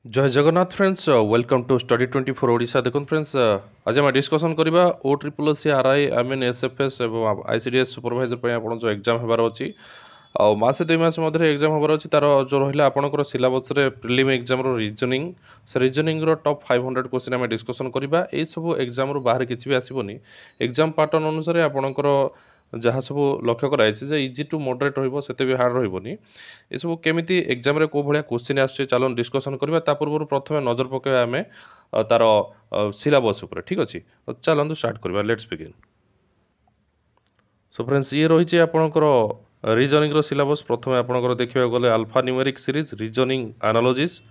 जय Jagannath friends welcome to study 24 Odisha देखो friends आज आम डिस्कसन करबा ओ triple C R I I mean SFS एवं आईसीडीएस सुपरवाइजर पे आपण जो एग्जाम हेबार अछि आ मासे 2 मास मध्य एग्जाम हेबार अछि तार जो रहिला आपनकर सिलेबस रे प्रिलिम एग्जाम रो रीजनिंग से रीजनिंग रो टॉप 500 क्वेश्चन आम डिस्कसन करबा ए सब एग्जाम रो बाहर किछि भी आसीबोनी एग्जाम पैटर्न अनुसार आपनकर जहाँ सब लक्ष्य कराई जे इजी टू मॉडरेट रहिबो सेते भी हार्ड रहिबोनी ए सब केमिति एग्जाम रे को भलिया क्वेश्चन आछे चलो डिस्कसन करबा ता पूर्व प्रथमे नजर पकेबा आमे तार सिलेबस ऊपर ठीक अछि तो चलंतु स्टार्ट करबा लेट्स बिगिन। सो फ्रेंड्स ये रही आपणकर रीजनिंग रो सिलेबस प्रथमे आपणकर देखिबा गले alphanumeric series reasoning analogies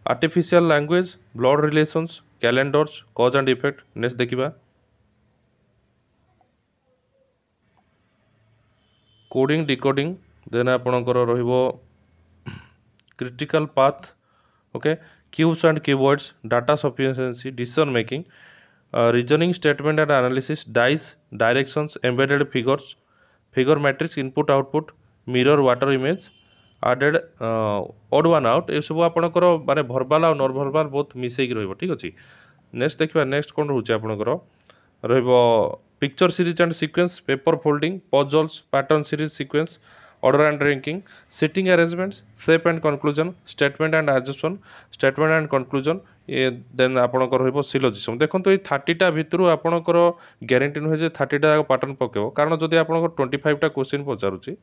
artificial language blood relations calendars cause and effect next देखिबा कोडिंग डिकोडिंग देन आपणकर रहिबो critical path okay cues and keywords data sufficiency decision making reasoning statement and analysis dice directions embedded figures figure matrix input output mirror water image added odd one out ए सब आपणकर माने भर्बाल और non भर्बाल बहुत मिसेक रहइबो ठीक अछि। Next देखिबा next कोन रहउछि आपणकर रहइबो picture series and sequence paper folding puzzles pattern series sequence order and ranking sitting arrangements shape and conclusion statement and assumption statement and conclusion ये देन आपणकर रहइबो सिलोजिज्म देखंतु ए 30 टा भितरु आपणकर ग्यारंटी नहे जे 30 टा पैटर्न पकेबो कारण जदि आपणकर 25 टा क्वेश्चन पचारुछि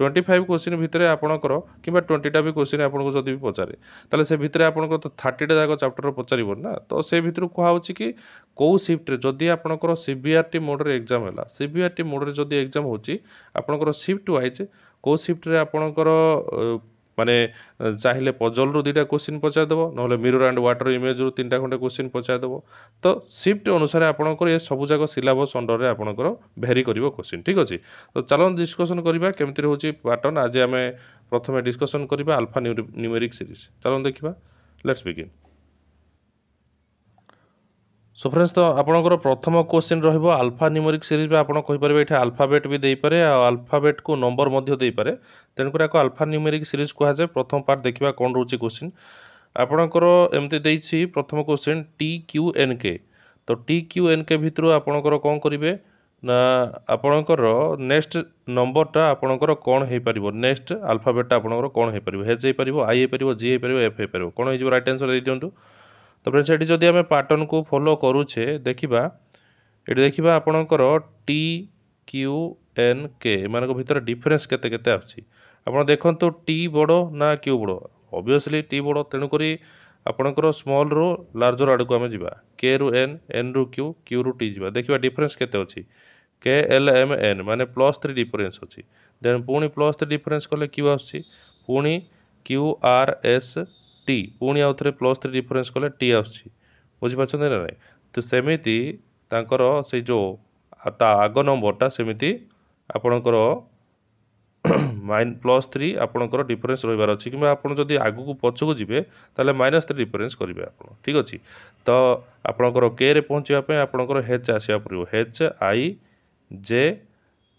25 क्वेश्चन भितरे आपणकर किबा 20 टा भी क्वेश्चन आपणको जदि भी पचारे ताले से भितरे आपणकर तो 30 टा जाक चैप्टर पचारिबो ना तो से भितरु कुहा होछि कि को शिफ्ट रे जदि आपणकर सीबीआरटी मोड रे एग्जाम हैला सीबीआरटी मोड रे जदि एग्जाम होछि आपणकर शिफ्ट वाइज को शिफ्ट रे आपणकर माने चाहिए पजल रु 2टा क्वेश्चन पचार देबो नहले मिरर एंड वाटर इमेज रु 3टा खंडे क्वेश्चन पचार देबो तो शिफ्ट अनुसार आपणकर ये सब जाक सिलेबस अंडर रे आपणकर भेरी करिवो क्वेश्चन ठीक अछि। तो चलो डिस्कशन करबा केमति रहउछि पैटर्न आज हमें प्रथमे डिस्कशन करबा अल्फा न्यूमेरिक सीरीज चलो देखिबा लेट्स बिगिन। सो फ्रेंड्स तो आपणकर प्रथम क्वेश्चन रहिबो अल्फा न्यूमेरिक सीरीज में आपण कहि परबे एठा अल्फाबेट भी देई पारे आ अल्फाबेट को नंबर मध्य देई पारे तेन कुरा को अल्फा न्यूमेरिक सीरीज कहा जाय। प्रथम पार्ट देखिबा कोन रहउछि क्वेश्चन आपणकर एमति देइछि प्रथम क्वेश्चन टी क्यू एन के तो टी क्यू एन के भितरु आपणकर कोन करिवे ना आपणकर नेक्स्ट नंबरटा आपणकर कोन हेई परिबो नेक्स्ट अल्फाबेटटा आपणकर कोन हेई परिबो एच हेई परिबो आई हेई परिबो जी हेई परिबो एफ हेई परिबो कोन हेई जो राइट आंसर दे दियंतु। तो फ्रेंड्स एटी जदि आमे पैटर्न को फॉलो करूछे देखिबा एटी देखिबा आपणकर टी क्यू एन के मानको भितर डिफरेंस केते केते आछि आपण देखंतु टी बड़ो ना क्यू बड़ो ऑब्वियसली टी बड़ो तेनु करी आपणकर स्मॉल रो लार्जर आडको आमे जिबा के रु एन रु क्यू रु टी जिबा देखिबा डिफरेंस केते अछि के एल एम एन माने +3 डिफरेंस अछि देन पुनी +3 डिफरेंस कले क्यू आछि पुनी क्यू आर एस टी पुणी आउ थे +3 डिफरेंस कले टी आछि बुझिपारछन ना नाही तो सेमिति तांकर से जो ता आग नंबरटा सेमिति आपणकर +3 आपणकर डिफरेंस रहिबार अछि किबा आपण जदि आगु को पछको जिबे ताले -3 डिफरेंस करिवे आपण ठीक अछि। तो आपणकर के रे पहुंचिबा पे आपणकर एच आसिया परिबो एच आई जे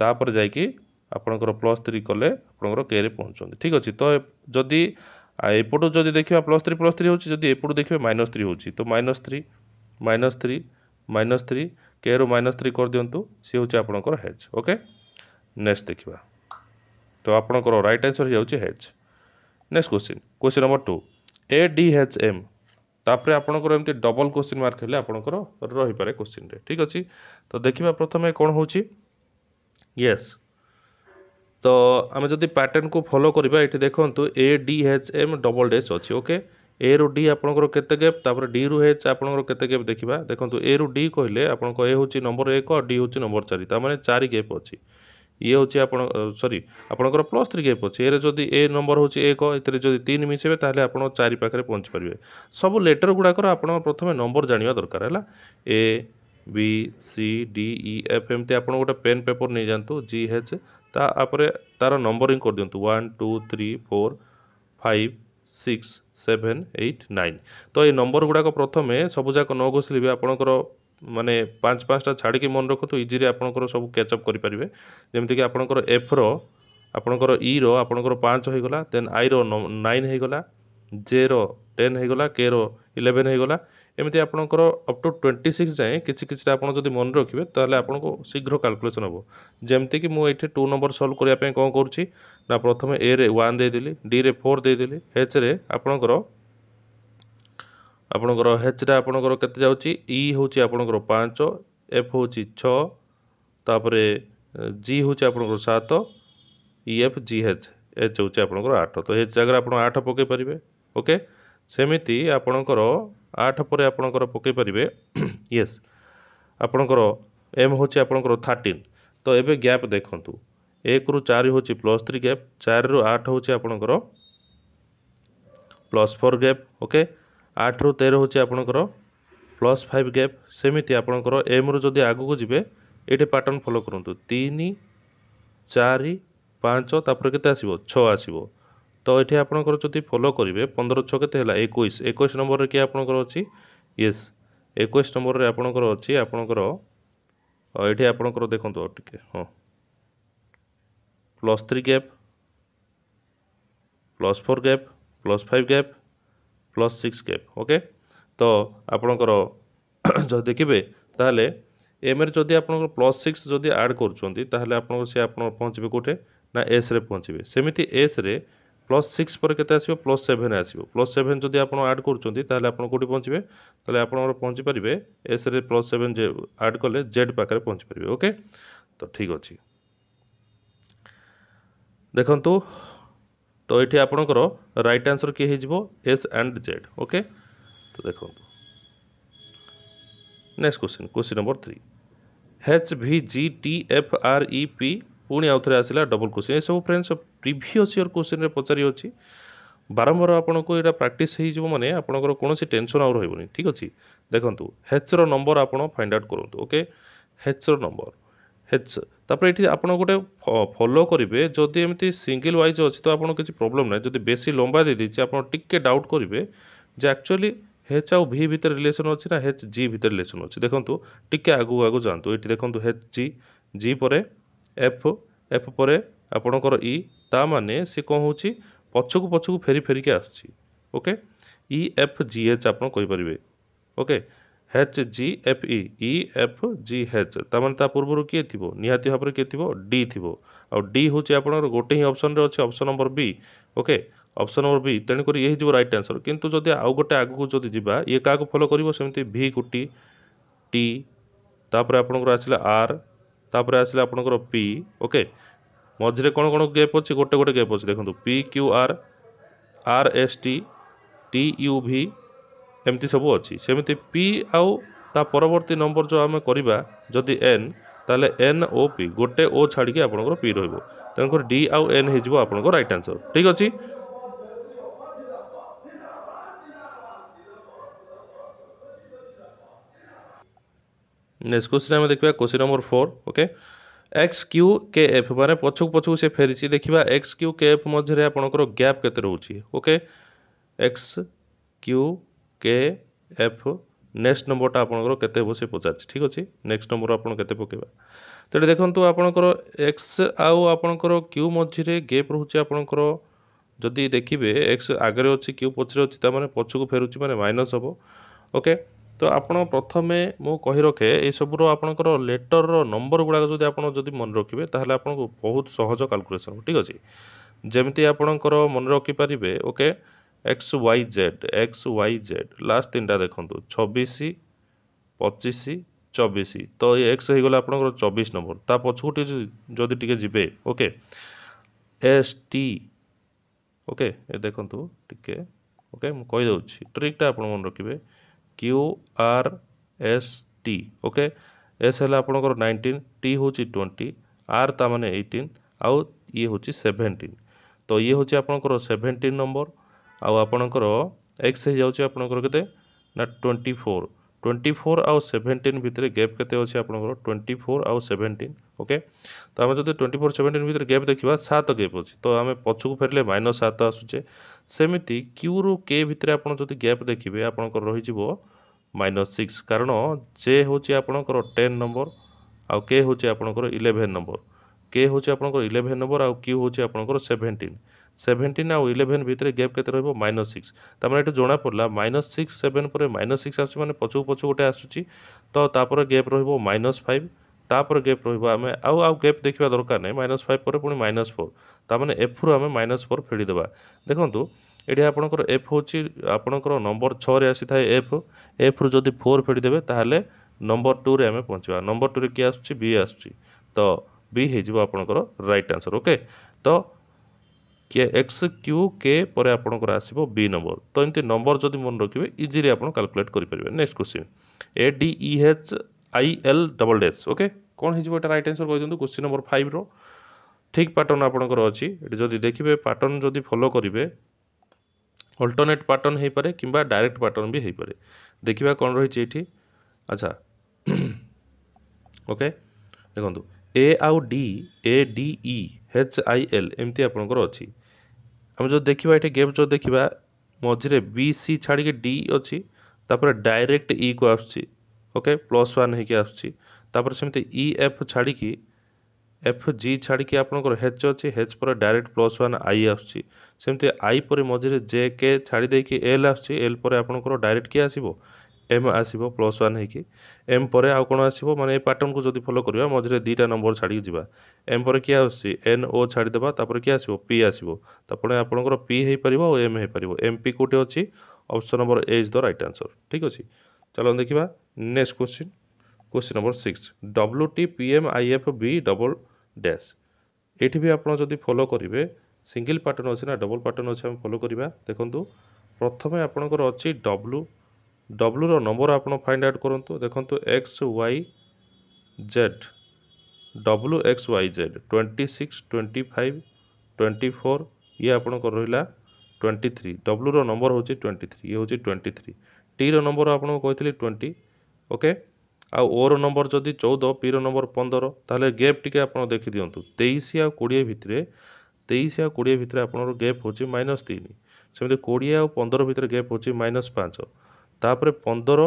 तापर जाई कि आपणकर +3 कले आपणकर के रे पहुंचोंदी ठीक अछि। तो जदि एपटू जदि देखिबा +3 होछि जदि एपटू देखिबा -3 होछि तो -3 के रो -3 कर दियंतु से होछि आपणकर एच ओके। नेक्स्ट देखिबा तो आपणकर राइट आंसर जाउछि H. Next question number 2 A D H M तापरे आपणकर एमती डबल क्वेश्चन मार्क हेले आपणकर रहि पारे क्वेश्चन रे ठीक अछि। तो देखिबा प्रथमे कोन होछि यस तो आम जदि पैटर्न को फॉलो करबा एठी देखंतु A D H M double dash अछि ओके ए रु डी आपणकर केते गैप तापर डी रु एच आपणकर केते गैप देखिबा देखंतु ए रु डी कहले आपणको ए होछि नंबर 1 और डी होछि नंबर 4 ता माने 4 गैप अछि ये होछि आपण सॉरी आपणकर +3 गैप अछि ए रे जदि ए नंबर होछि 1 एतरे जदि 3 मिसेबे ताले आपण 4 पाखरे पहुंच परिबे सब लेटर गुडा कर आपण प्रथमे नंबर जानिबा दरकार हैला A B C D E F एमती आपण गोटे पेन पेपर नै जानतु जी एच तापर तार नंबरिंग कर दियंतु 1 2 3 4 5 6 7 8 9 तो ये नंबर गुडा प्रथमे सब जाक न घोषिले भी आपणकर माने 5-5टा छाड़ी की मन रखु इजी रे आपणकर सब कैचअप करि परिबे जेमति कि आपणकर एफ रो आपणकर ई रो आपणकर 5 होई गला देन आई रो 9 होई गला जे रो 10 ହେଇଗଲା, K ର 11 ହେଇଗଲା, ଏମିତି ଆପଣଙ୍କର ଅପ୍ ଟୁ 26 ଯାଏଁ କିଛିଟା ଆପଣ ଯଦି ମନେ ରଖିବେ ତାହେଲେ ଆପଣଙ୍କୁ ଶୀଘ୍ର କାଲକୁଲେସନ୍ ହେବ। ଯେମିତିକି ମୁଁ ଏଇଠି 2 ନମ୍ବର ସଲ୍ଭ କରିବା ପାଇଁ କ'ଣ କରୁଛି ନା ପ୍ରଥମେ Aରେ 1 ଦେଇଦେଲି, Dରେ 4 ଦେଇଦେଲି, Hରେ ଆପଣଙ୍କର Hରେ ଆପଣଙ୍କର କେତେ ଯାଉଛି, E ହେଉଛି ଆପଣଙ୍କର 5, F ହେଉଛି 6, ତାପରେ G ହେଉଛି ଆପଣଙ୍କର 7, EF GH ହେଉଛି ଆପଣଙ୍କର 8, ତ H ଜାଗାରେ ଆପଣ 8 ପକାଇ ପାରିବେ। ଓକେ, ସେମିତି ଆପଣଙ୍କର 8 ପରେ ଆପଣଙ୍କର ପକାଇ ପାରିବେ ୟେସ୍ ଆପଣଙ୍କର M ହେଉଛି ଆପଣଙ୍କର 13। ତ ଏବେ ଗ୍ୟାପ୍ ଦେଖନ୍ତୁ, 1ରୁ 4 ହେଉଛି +3 ଗ୍ୟାପ୍, 4ରୁ 8 ହେଉଛି ଆପଣଙ୍କର +4 ଗ୍ୟାପ୍। ଓକେ, 8ରୁ 13 ହେଉଛି ଆପଣଙ୍କର +5 ଗ୍ୟାପ୍। ସେମିତି ଆପଣଙ୍କର ଏମ୍ରୁ ଯଦି ଆଗକୁ ଯିବେ ଏଇଠି ପାଟର୍ନ ଫଲୋ କରନ୍ତୁ, 3, 4, 5, ତାପରେ କେତେ ଆସିବ, 6 ଆସିବ। ତ ଏଠି ଆପଣଙ୍କର ଯଦି ଫଲୋ କରିବେ 15 6 କେତେ ହେଲା, 21 ନମ୍ବରରେ କିଏ ଆପଣଙ୍କର ଅଛି, ୟେସ୍ 21 ନମ୍ବରରେ ଆପଣଙ୍କର ଅଛି ଆପଣଙ୍କର ଏଠି ଆପଣଙ୍କର ଦେଖନ୍ତୁ ଆଉ ଟିକେ, ହଁ +3 gap, +4 gap, +5 gap, +6 gap. Okay, ତ ଆପଣଙ୍କର ଯଦି ଦେଖିବେ ତାହେଲେ ଏମ୍ରେ ଯଦି ଆପଣଙ୍କର +6 ଯଦି ଆଡ଼୍ କରୁଛନ୍ତି ତାହେଲେ ଆପଣଙ୍କର ସେ ଆପଣ ପହଞ୍ଚିବେ କେଉଁଠି ନା ଏସ୍ରେ ପହଞ୍ଚିବେ। ସେମିତି ଏସ୍ରେ +6 ପରେ କେତେ ଆସିବ, +7 ଆସିବ। +7 ଯଦି ଆପଣ ଆଡ଼୍ କରୁଛନ୍ତି ତାହେଲେ ଆପଣ କେଉଁଠି ପହଞ୍ଚିବେ, ତାହେଲେ ଆପଣଙ୍କର ପହଞ୍ଚିପାରିବେ ଏସ୍ରେ +7 ଆଡ଼୍ କଲେ ଜେଡ୍ ପାଖରେ ପହଞ୍ଚିପାରିବେ। ଓକେ, ତ ଠିକ୍ ଅଛି, ଦେଖନ୍ତୁ ତ ଏଠି ଆପଣଙ୍କର ରାଇଟ୍ ଆନ୍ସର୍ କିଏ ହେଇଯିବ, ଏସ୍ ଆଣ୍ଡ ଜେଡ୍। ଓକେ, ତ ଦେଖନ୍ତୁ ନେକ୍ସଟ କ୍ୱେଶ୍ଚିନ୍ ନମ୍ବର 3, HVGTFREP ପୁଣି ଆଉଥରେ ଆସିଲା ଡବଲ୍ କ୍ୱେଶ୍ଚିନ୍। ଏସବୁ ଫ୍ରେଣ୍ଡସ୍ ପ୍ରିଭିୟସ୍ ଇୟର୍ କ୍ୱେଶ୍ଚିନ୍ରେ ପଚାରି ଅଛି, ବାରମ୍ବାର ଆପଣଙ୍କୁ ଏଇଟା ପ୍ରାକ୍ଟିସ୍ ହେଇଯିବ ମାନେ ଆପଣଙ୍କର କୌଣସି ଟେନସନ୍ ଆଉ ରହିବନି। ଠିକ୍ ଅଛି, ଦେଖନ୍ତୁ Hର ନମ୍ବର ଆପଣ ଫାଇଣ୍ଡ ଆଉଟ୍ କରନ୍ତୁ। ଓକେ, Hର ନମ୍ବର ତାପରେ ଏଠି ଆପଣ ଗୋଟେ ଫଲୋ କରିବେ, ଯଦି ଏମିତି ସିଙ୍ଗଲ ୱାଇଜ୍ ଅଛି ତ ଆପଣ କିଛି ପ୍ରୋବ୍ଲେମ୍ ନାହିଁ, ଯଦି ବେଶୀ ଲମ୍ବା ଦେଇଦେଇଛି ଆପଣ ଟିକେ ଡାଉଟ୍ କରିବେ ଯେ ଆକ୍ଚୁଆଲି H ଆଉ V ଭିତରେ ରିଲେସନ୍ ଅଛି ନା HG ଭିତରେ ରିଲେସନ୍ ଅଛି। ଦେଖନ୍ତୁ ଟିକେ ଆଗକୁ ଯାଆନ୍ତୁ, ଏଠି ଦେଖନ୍ତୁ HG, G ପରେ F ପରେ ଆପଣଙ୍କର E, ତା ମାନେ ସେ କ'ଣ ହେଉଛି ପଛକୁ ଫେରିକି ଆସୁଛି। ଓକେ, EFGH ଆପଣ କହିପାରିବେ। ଓକେ, HGFE, EFGH, ତାମାନେ ତା ପୂର୍ବରୁ କିଏ ଥିବ, ନିହାତି ଭାବରେ କିଏ ଥିବ, D ଥିବ। ଆଉ D ହେଉଛି ଆପଣଙ୍କର ଗୋଟେ ହିଁ ଅପସନ୍ରେ ଅଛି, option number B। Okay, option number B, ତେଣୁକରି ଇଏ ହେଇଯିବ ରାଇଟ୍ ଆନ୍ସର୍। କିନ୍ତୁ ଯଦି ଆଉ ଗୋଟେ ଆଗକୁ ଯଦି ଯିବା, ଇଏ କାହାକୁ ଫଲୋ କରିବ, ସେମିତି Vକୁ T, ତାପରେ ଆପଣଙ୍କର ଆସିଲା R, ତାପରେ ଆସିଲା ଆପଣଙ୍କର P। ଓକେ, ମଝିରେ କ'ଣ ଗ୍ୟାପ୍ ଅଛି, ଗୋଟେ ଗ୍ୟାପ୍ ଅଛି, ଦେଖନ୍ତୁ PQR, RST, TUV, ଏମିତି ସବୁ ଅଛି। ସେମିତି P ଆଉ ତା ପରବର୍ତ୍ତୀ ନମ୍ବର ଯେଉଁ ଆମେ କରିବା ଯଦି N, ତାହେଲେ NOP, ଗୋଟେ O ଛାଡ଼ିକି ଆପଣଙ୍କର P ରହିବ, ତେଣୁକରି D ଆଉ N ହେଇଯିବ ଆପଣଙ୍କ ରାଇଟ୍ ଆନ୍ସର୍। ଠିକ୍ ଅଛି, ନେକ୍ସଟ କ୍ୱେଶ୍ଚିନ୍ ଆମେ ଦେଖିବା କ୍ୱେଶ୍ଚିନ୍ ନମ୍ବର 4। ଓକେ, XQKF ମାନେ ପଛକୁ ସେ ଫେରିଛି, ଦେଖିବା XQKF ମଧ୍ୟରେ ଆପଣଙ୍କର ଗ୍ୟାପ୍ କେତେ ରହୁଛି। ଓକେ, XQKF ନେକ୍ସଟ ନମ୍ବରଟା ଆପଣଙ୍କର କେତେ ହେବ ସେ ପଚାରିଛି। ଠିକ୍ ଅଛି, ନେକ୍ସଟ ନମ୍ବର ଆପଣ କେତେ ପକାଇବା, ତେଣୁ ଦେଖନ୍ତୁ ଆପଣଙ୍କର X ଆଉ ଆପଣଙ୍କର Q ମଝିରେ ଗ୍ୟାପ୍ ରହୁଛି ଆପଣଙ୍କର, ଯଦି ଦେଖିବେ X ଆଗରେ ଅଛି Q ପଛରେ ଅଛି, ତାମାନେ ପଛକୁ ଫେରୁଛି ମାନେ ମାଇନସ୍ ହେବ। ଓକେ, ତ ଆପଣ ପ୍ରଥମେ ମୁଁ କହି ରଖେ ଏସବୁର ଆପଣଙ୍କର ଲେଟର୍ର ନମ୍ବର ଗୁଡ଼ାକ ଯଦି ଆପଣ ମନେ ରଖିବେ ତାହେଲେ ଆପଣଙ୍କୁ ବହୁତ ସହଜ କାଲକୁଲେସନ୍ ହେବ। ଠିକ୍ ଅଛି, ଯେମିତି ଆପଣଙ୍କର ମନେ ରଖିପାରିବେ। ଓକେ, XYZ ଲାଷ୍ଟ ତିନିଟା ଦେଖନ୍ତୁ 26, 25, 24, ତ ଏ X ହେଇଗଲା ଆପଣଙ୍କର 24 ନମ୍ବର, ତା ପଛକୁ ଯଦି ଟିକେ ଯିବେ। ଓକେ, ST, ଓକେ ଏ ଦେଖନ୍ତୁ ଟିକେ, ଓକେ ମୁଁ କହିଦେଉଛି ଟ୍ରିକ୍ଟା ଆପଣ ମନେ ରଖିବେ, QRST। ଓକେ, S ହେଲା ଆପଣଙ୍କର 19, T ହେଉଛି 20, R ତା ମାନେ 18, ଆଉ ଇଏ ହେଉଛି 17, ତ ଇଏ ହେଉଛି ଆପଣଙ୍କର 17 ନମ୍ବର, ଆଉ ଆପଣଙ୍କର X ହେଇଯାଉଛି ଆପଣଙ୍କର କେତେ ନା 24 ଆଉ 17 ଭିତରେ ଗ୍ୟାପ୍ କେତେ ଅଛି ଆପଣଙ୍କର, 24 ଆଉ 17। ଓକେ, ତ ଆମେ ଯଦି 24 17 ଭିତରେ ଗ୍ୟାପ୍ ଦେଖିବା 7 ଗ୍ୟାପ୍ ଅଛି, ତ ଆମେ ପଛକୁ ଫେରିଲେ -7 ଆସୁଛେ। ସେମିତି Qରୁ K ଭିତରେ ଆପଣ ଯଦି ଗ୍ୟାପ୍ ଦେଖିବେ ଆପଣଙ୍କର ରହିଯିବ -6, କାରଣ J ହେଉଛି ଆପଣଙ୍କର 10 ନମ୍ବର ଆଉ K ହେଉଛି ଆପଣଙ୍କର 11 ନମ୍ବର। K ହେଉଛି ଆପଣଙ୍କର 11 ନମ୍ବର ଆଉ Q ହେଉଛି ଆପଣଙ୍କର 17। 17 ଆଉ 11 ଭିତରେ गैप केते रहइबो -6 त माने एटा जोना पड़ला -6 7 पर -6 आसु माने पछू पछू गोटे आसुची तो तापर गैप रहइबो -5 तापर गैप रहइबो आमे आउ गैप देखिबा दरकार नै -5 पर पुनी -4 त माने f रु आमे -4 फेडी देबा देखंतु एठी आपनकर f होची आपनकर नंबर 6 रे आसी थाए f रु जदी 4 फेडी देबे ताहाले नंबर 2 रे आमे पहुंचबा नंबर 2 रे की आसुची b आसुची तो b हे जिवो आपनकर राइट आंसर ओके तो के एक्स क्यू के पर आपनकर आसीबो बी नंबर तो एमती नंबर जदि मन रखिबे इजीली आपन कैलकुलेट करि परिबे next question A D E H I L double dash okay कोन हे जिवो एटा राइट आंसर कहि दंतु क्वेश्चन नंबर 5 रो ठीक पैटर्न आपनकर अछि एटी जदि देखिबे पैटर्न जदि फॉलो करिवे अल्टरनेट पैटर्न हे पारे किबा डायरेक्ट पैटर्न भी हे पारे देखिबा कोन रहि छि एठी अच्छा ओके देखंतु ए आउ D E H I L एमती आपनकर अछि हम जो देखिबा एठी गैप जो देखिबा मझिरे बी सी छाड़ी के डी अछि तापर डायरेक्ट ई को आछि ओके +1 हे के आछि तापर सेमते ई एफ छाड़ी की एफ जी छाड़ी की आपनकर एच अछि एच पर डायरेक्ट +1 आई आछि सेमते आई पर मझिरे जे के छाड़ी दे की एल आछि एल पर आपनकर डायरेक्ट की आसीबो एम आसीबो +1 हे की एम पर आ कोन आसीबो माने ए पैटर्न को जदी फॉलो करिवा मझिरे दुटा नंबर छाड़ी जिबा एम पर की आछि एन ओ छाड़ी देबा तापर की आसीबो पी आसीबो तापणे आपनकर पी हे परिबो और एम हे परिबो एम पी कोटे अछि option number A is the right answer ठीक अछि चलो देखिबा next question number 6 W T P M I F B double dash एठी भी आपण जदी फॉलो करिवे सिंगल पैटर्न अछि ना डबल पैटर्न अछि हम फॉलो करिवा देखंतु प्रथमे आपनकर अछि डब्ल्यू रो नंबर आपण फाइंड आउट करंतु देखंतु X Y Z W X Y Z 26 25 24 ये आपनकर रहिला 23 डब्ल्यू रो नंबर होची 23 ये होची 23 टी रो नंबर आपन कहतली 20 ओके आ ओ रो नंबर जदी 14 पी रो नंबर 15 ताले गैप टिके आपन देखि दियंतु 23 आ 20 भितरे 23 आ 20 भितरे आपन गैप होची -3 सेमते 20 आ 15 भितरे गैप होची -5 तापरे 15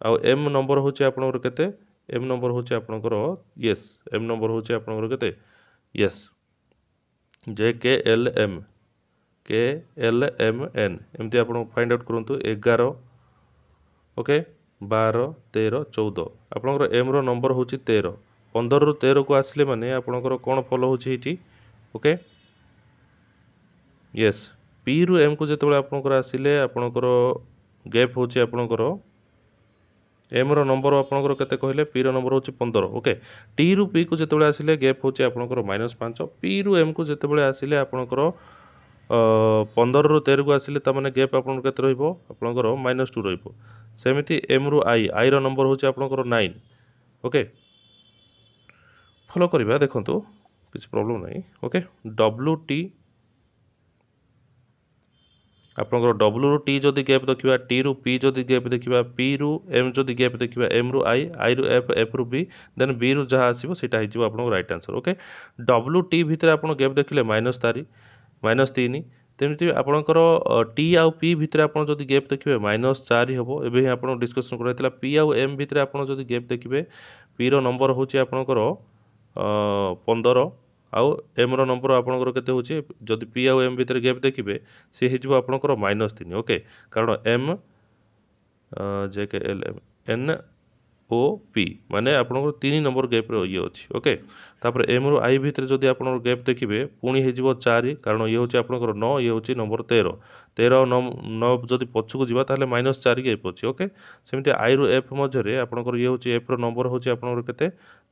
आ एम नंबर होची आपनकर केते एम नंबर होची आपनकर यस एम नंबर होची आपनकर केते यस जे के एल एम एन एमती आपन फाइंड आउट करंतु 11 ओके 12 13 14 आपनकर एम रो नंबर होची 13 15 रु 13 को आसले माने आपनकर कोन फॉलो होची एठी ओके यस पी रु एम को जेतेबेले आपनकर आसिले आपनकर गैप होची आपनकर एम रो नंबर आपनकर केते कहले पी रो नंबर होची 15 ओके टी रु पी को जेतेबेले आसिले गैप होची आपनकर -5 पी रु एम को जेतेबेले आसिले आपनकर 15 रु 13 को आसिले त माने गैप आपनकर केते रहइबो आपनकर -2 रहइबो सेमिति एम रु आई रो नंबर होची आपनकर 9 ओके फॉलो करिबा देखंतु किछ प्रॉब्लम नै ओके डब्ल्यू टी आपनकर डब्ल्यू रु टी जदि गैप देखिबा टी रु पी जदि गैप देखिबा पी रु एम जदि गैप देखिबा एम रु आई रु एफ एफ रु बी देन बी रु जहा आसीबो सेटा हिजिबो आपनकर right answer okay W T भितरे आपन गैप देखिले -3 तेमति आपनकर टी आउ पी भितरे आपन जदि गैप देखिबे -4 हबो एबे ही आपन डिस्कशन करैतला पी आउ एम भितरे आपन जदि गैप देखिबे पी रो नंबर होची आपनकर 15 आउ एम रो नंबर आपनकर केते होची जदि पी आउ एम भितरे गैप देखिबे से हिजिबो आपनकर -3 ओके कारण M J K L M N O P माने आपनकर 3 नंबर गैप रो ये अछि ओके तापर एम रो आई भितरे जदि आपनकर गैप देखिबे पुणी हिजिबो 4 कारण ये होची आपनकर 9 ये होची नंबर 13 13 9 जदि पछुको जिबा ताले -4 गैप अछि ओके सेमिति आई रो एफ मझरे आपनकर ये होची एफ रो नंबर होची आपनकर केते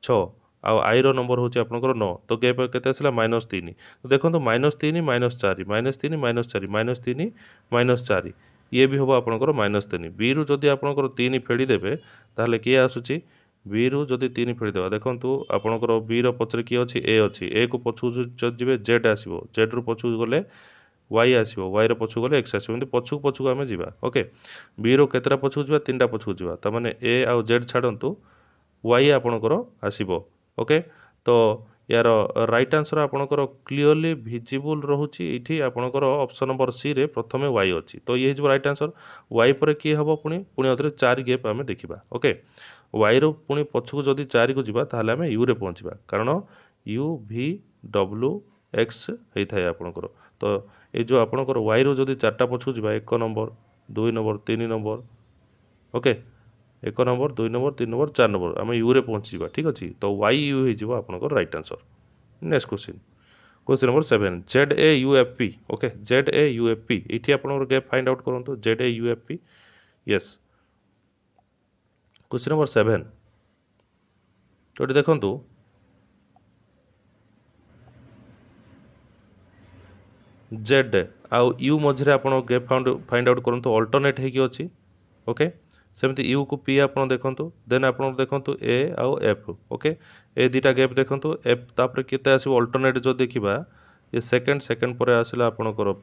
6 आ आई रो नंबर होची आपनकर 9 तो गैप केते आसला -3 तो देखंतु -3 -4 -3 -3 -4 ये भी होबो आपनकर -3 बी रु जदि आपनकर 3 फेडी देबे ताले के आसुची बी रु जदि 3 फेडी देबा देखंतु आपनकर बी रो पछरे की अछि ए को पछु जिबे जेड आसीबो जेड रु पछु गले वाई आसीबो वाई रो पछु गले एक्स आसीबो एंती पछु आमे जिबा ओके बी रो केतरा पछु जिबा 3टा पछु जिबा त माने ए आ जेड छाडंतु वाई आपनकर आसीबो ओके तो यार राइट आंसर आपनकर क्लियरली विजिबल रहूची इठी आपनकर ऑप्शन नंबर सी रे प्रथमे वाई अछि तो ये हिजबो राइट आंसर वाई पर की हबो पुणी अथरे 4 गैप आमे देखिबा ओके वाई रो पुणी पछुको जदी 4 को जिबा ताहले आमे यू रे पहुंचबा कारण यू वी डब्ल्यू एक्स हेइ थाय आपनकर तो ये जो आपणकर वाई रो जदि चार्टा पछू जा 1 number 2 number 3 number okay 1 number 2 number 3 number 4 number आम यू रे पहुँची जा ठीक अच्छे तो वाई यू हो आपणकर right answer. Next question number 7 Z A U F P okay Z A U F P ये आपंकर गैप फाइंड आउट करूँ Z A U F P yes question number 7 तो ये देखूँ जेड आउ यू मझे आप गैप फाइंड आउट करूँ अल्टरनेट होगी अच्छी ओके सेमती यू को पी आप देखूँ देन आप देखूँ ए आउ एफ ओके ए दुटा गैप देखूँ एफ तापर केते आसो अल्टरनेट जो देखा ये सेकेंड सेकेंड पर आसला आपणकर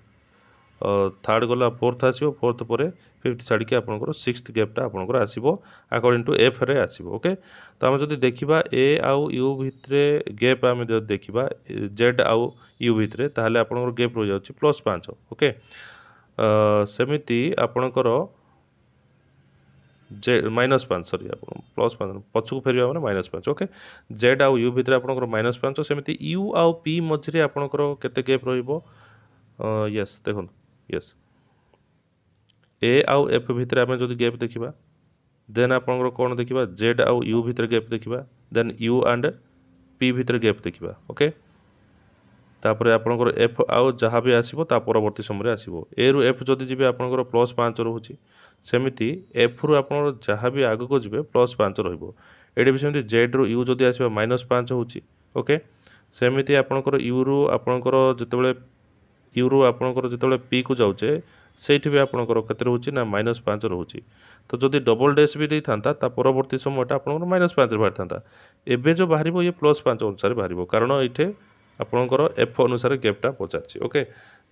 थर्ड गला फोर्थ आसो फोर्थ पर फिफ्थ छाड़ी आपंकर सिक्स्थ गैपटा आपंकर आसो अकॉर्डिंग टू एफ रे आसो ओके तो आम जब देखा ए आउ यू भितर गैप आम जब देखा जेड आउ यू भितर ताहले आपंकर गैप रही जाऊँगी +5 ओके सेमिति आपणकर जे -5 सरी आप +5 पछक फेर मैंने -5 ओके जेड आउ यू भितर आपंकर -5 सेमती यू आउ पी मझे आपंकर केते गैप रस देखो यस ए आउ एफ भितर आम जो गैप देखा देन आपंकर कौन देखा जेड आउ यू भितर गैप देखा देन यू एंड पी भितर गैप देखा ओके तापर आपंकर एफ आउ जहाँ भी आसो परवर्ती समय आसो ए रु एफ जदि जी आपंकर +5 रोचे सेमती एफ रु आप जहाँ भी आग को जी +5 रही भी सेमती जेड रु यू जदि आसो -5 होची ओके सेमती आपंकर यू रु आपंकर जिते यू रु आपंकर जिते पी को जाऊे से भी आपंकर केते रोचे ना -5 रोचे तो जदि डबल डैश भी देता परवर्ती समय आप -5 बाहरी था एवं जो बाहर ये +5 अनुसार बाहर कारण ये आपंकर एफ अनुसार गैपटा पचार ओके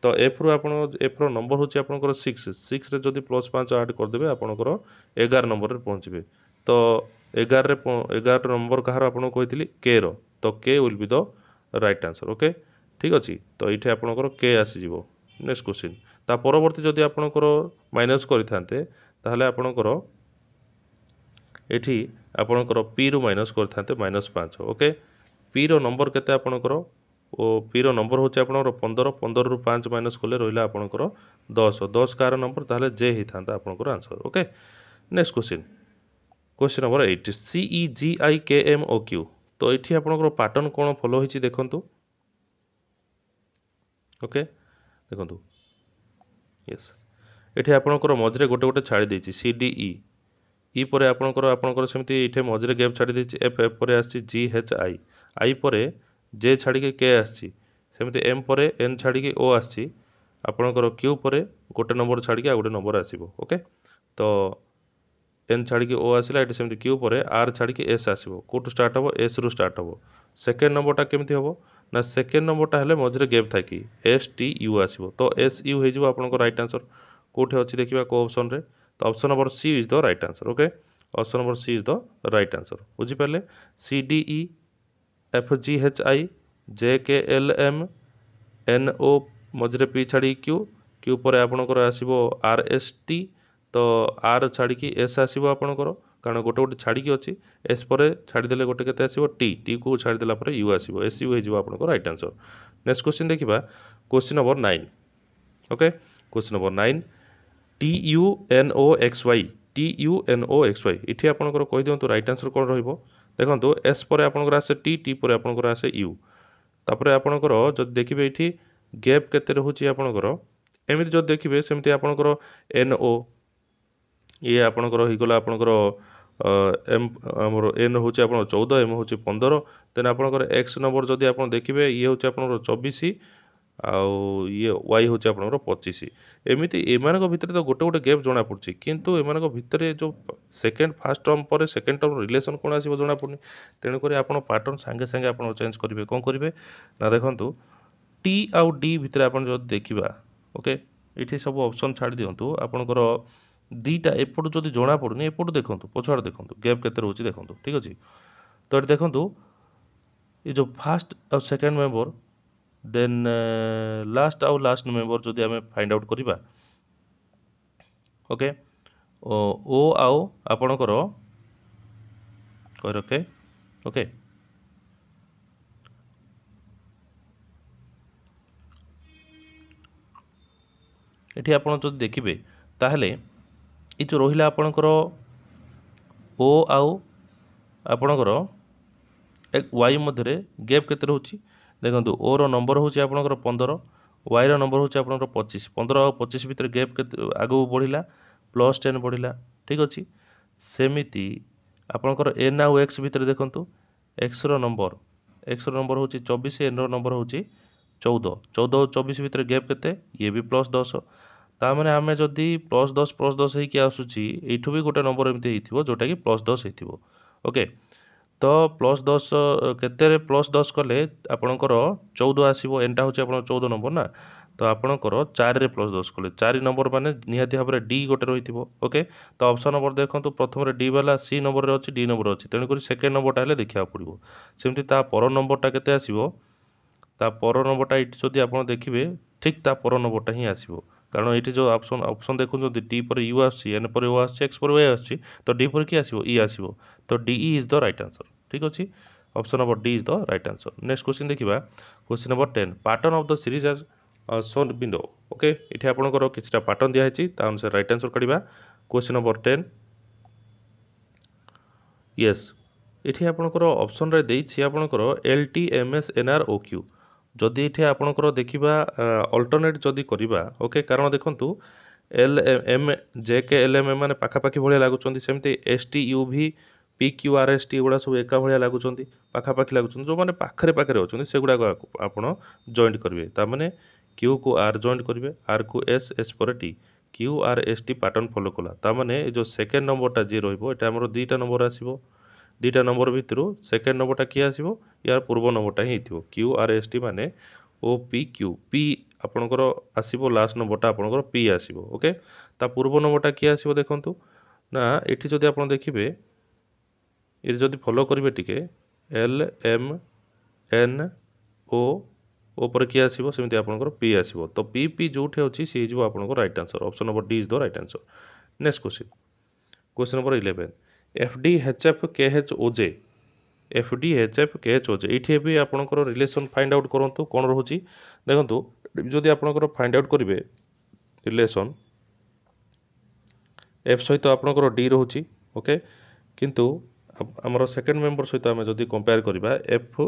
तो एफ रु आप एफ नंबर हूँ आपंकर 6 जदि +5 आड करदे आपंकर 11 नंबर में पहुँचे तो 11 नंबर कहार आपको कही के रो तो के will be the right answer okay ठीक अच्छे तो ये आपंकर के आसीज नेक्स्ट क्वेश्चन ता परवर्ती जदि आपंकर माइनस करते ताहले आपंकर एठी आपंकर पी रु माइनस करते -5 ओके पी रो नंबर केते आपंकर ओ पी रो नंबर हूँ आपंकर 15 15 रु 5 माइनस कले रहा आपंकर 10 कार नंबर ताहले जे ही था आपंकर answer okay next question number 8 CEGIKMOQ तो ये आपंकर पैटर्न कौन फॉलो होती देखूँ ओके देखूँ यस ये आपंकर मझे गोटे गोटे छाड़ी देती CDE ई पर आपंकर सेमती ये मझे गैप छाड़ी देती एफ एफ पर GHI आई पर जे छाड़ी के आसमती एम पर एन छाड़ी ओ आपणकर क्यू पर गोटे नंबर छाड़ी आ गोटे नंबर आसो ओके तो एन छाड़ी ओ आसला ये सेमती क्यू पर आर छाड़ी एस आसो कौटू स्टार्ट हम एस रु स्टार्ट हम सेकेंड नंबरटा केमती हम ना सेकेंड नंबरटा हेल्ले मझे गैप था कि STU आसो तो SU हो आपंकर राइट आंसर कौटे अच्छी देखा को ऑप्शन रे तो option number C is the right answer okay option number C is the right answer बुझीपारे CDE FGHI JKLM NO मझे पी छाड़ी क्यू क्यू पर आपंकर आसो RST तो आर छाड़ी एस आसो आपंकर कारण गोटे गोटे छाड़ी अच्छी एस पर छाड़देले गोटे के आसो टी को छाड़देला यू आसो SU हो आपंकर राइट आंसर नेक्स्ट क्वेश्चन देखा question number 9 okay question number 9 TUNOXY TUNOXY ये आपंकर कही दिखाँ राइट आंसर कौन देखो एस पर आपंकर आसे टी पर आपंकर आसे यू तापर आपंकर जब देखिए ये गैप केते रोचे आपंकर एमती जो देखिए सेमती आपंकर NO ये आपंकर होगला आपंकर एम आमर एन हूँ आप 14 एम हूँ 15 देन आपंकर एक्स नंबर जदि आप देखिए ये हूँ आपंकर 24 आउ ये वाई हूँ आपंकर 25 एमती एम भितर तो गोटे गोटे गैप जना पड़ी किंतु एम भितर जो सेकेंड फास्ट टर्म पर सेकेंड टर्म रिलेसन कौन आसो जना पड़नी तेणुक आप पैटर्न सांगे सांगे आप चेंज करेंगे कौन करेंगे ना देखूँ टी आउ डी भितर आप जो देखा ओके ये सब ऑप्शन छाड़ दिंतु आपंकर दीटा एपटू जदि जना पड़ूनी एपटू देखूँ पछुआड़ देखूँ गैप केते रोचे देखूँ ठीक अच्छे तो ये देखूँ ये जो फास्ट आउ सेकेंड मेंबर देन लास्ट आउ लास्ट मेंबर जदि आम फाइंड आउट करवा ओके ओ आउ आपणकर कही रखे ओके एठी आपण जदि देखिबे ताहले ए जो रहिला आपणकर ओ आउ आपणकर वाई मध्य गैप केते रहउची देखंतु ओ रो नंबर होची आपणकर 15 वाई रो नंबर होची आपणकर 25 15 और 25 भितर गैप केते आगु बढ़िला प्लस 10 बढ़िला ठीक अछि सेमिति आपणकर एन आउ एक्स भितर देखंतु एक्स रो नंबर होची 24 एन रो नंबर होची 14 14 और 24 भितर गैप केते ये भी प्लस 10 ता माने आमे जदि प्लस 10 हेकि आसुची एठु भी गोटे नंबर एमती हेइथिबो जोटा कि प्लस 10 हेइथिबो ओके तो प्लस 10 केते प्लस 10 कले आपणकर 14 आसीबो एंटा होची आपण 14 नंबर ना तो आपणकर 4 रे प्लस 10 कले 4 नंबर माने निहाती भाबरे डी गोटे रहिथिबो ओके तो ऑप्शन नंबर देखंतु प्रथम रे डी वाला सी नंबर रे अछि डी नंबर अछि तेनु करी सेकंड नंबर ता हेले देखिया पड़िबो सेमति ता पर नंबर ता केते आसीबो ता पर नंबर ता इट जदि आपण देखिबे ठीक ता पर नंबर ता ही आसीबो कारण ये जो ऑप्शन देखो डी पर यू आसी एन पर ओ आसी एक्स पर वाई आसी तो डी पर कि आसीबो ई आसीबो तो D is the right answer ठीक अछि option number D is the right answer next question देखिबा question number 10 pattern of the series as shown below okay इथे आपनकर किछटा पैटर्न दिया हेछि ता अनुसार राइट आंसर काढिबा क्वेश्चन नंबर 10 यस इथे आपनकर ऑप्शन रे देछि आपनकर L T M S N R O Q जदि इथे आपनकर देखिबा अल्टरनेट जदि करिबा ओके कारण देखंतु L M J K L M माने पाखा पाखी भलिया लागुचंदी सेमते एस टी यू भी P Q R S T गुड़ा सब एका भलिया लागुचंदी पाखा पाखी लागुचंदी जो माने पाखरे पाखरे होचंदी सेगुडा आपण जॉइंट करिवे ता माने क्यू को आर जॉइंट करिवे आर को एस एस पर T Q R S T pattern follow कला ता माने जो सेकंड नंबरटा जे रहइबो एटा हमरो दुईटा नंबर आसीबो दुईटा नंबर भितरु सेकंड नंबरटा कि आसीबो यार पूर्व नंबरटा ही हिथिबो क्यू आर एस टी माने ओ पी क्यू पी आपणकर आसीबो लास्ट नंबरटा आपणकर पी आसीबो ओके ता पूर्व नंबरटा कि आसीबो देखंतु ना एठी जदि आपण देखिबे ये जदि फॉलो करेंगे टिके एल एम एन ओ पर किए आसो सेमती आपंकर पी आसो तो पी पी जो अच्छी सी जो आपंकर right answer option number D is the right answer next question number 11 F D H F K H O J F D H F K H O J ये भी आपंकर रिलेशन फाइंड आउट करूँ कौन रोचे देखो जदि आपंकर find out करेंगे रिलेशन एफ सहित आपंकर डी रोचे ओके किंतु आमर सेकेंड मेंबर सहित आम जदि कंपेयर करवा F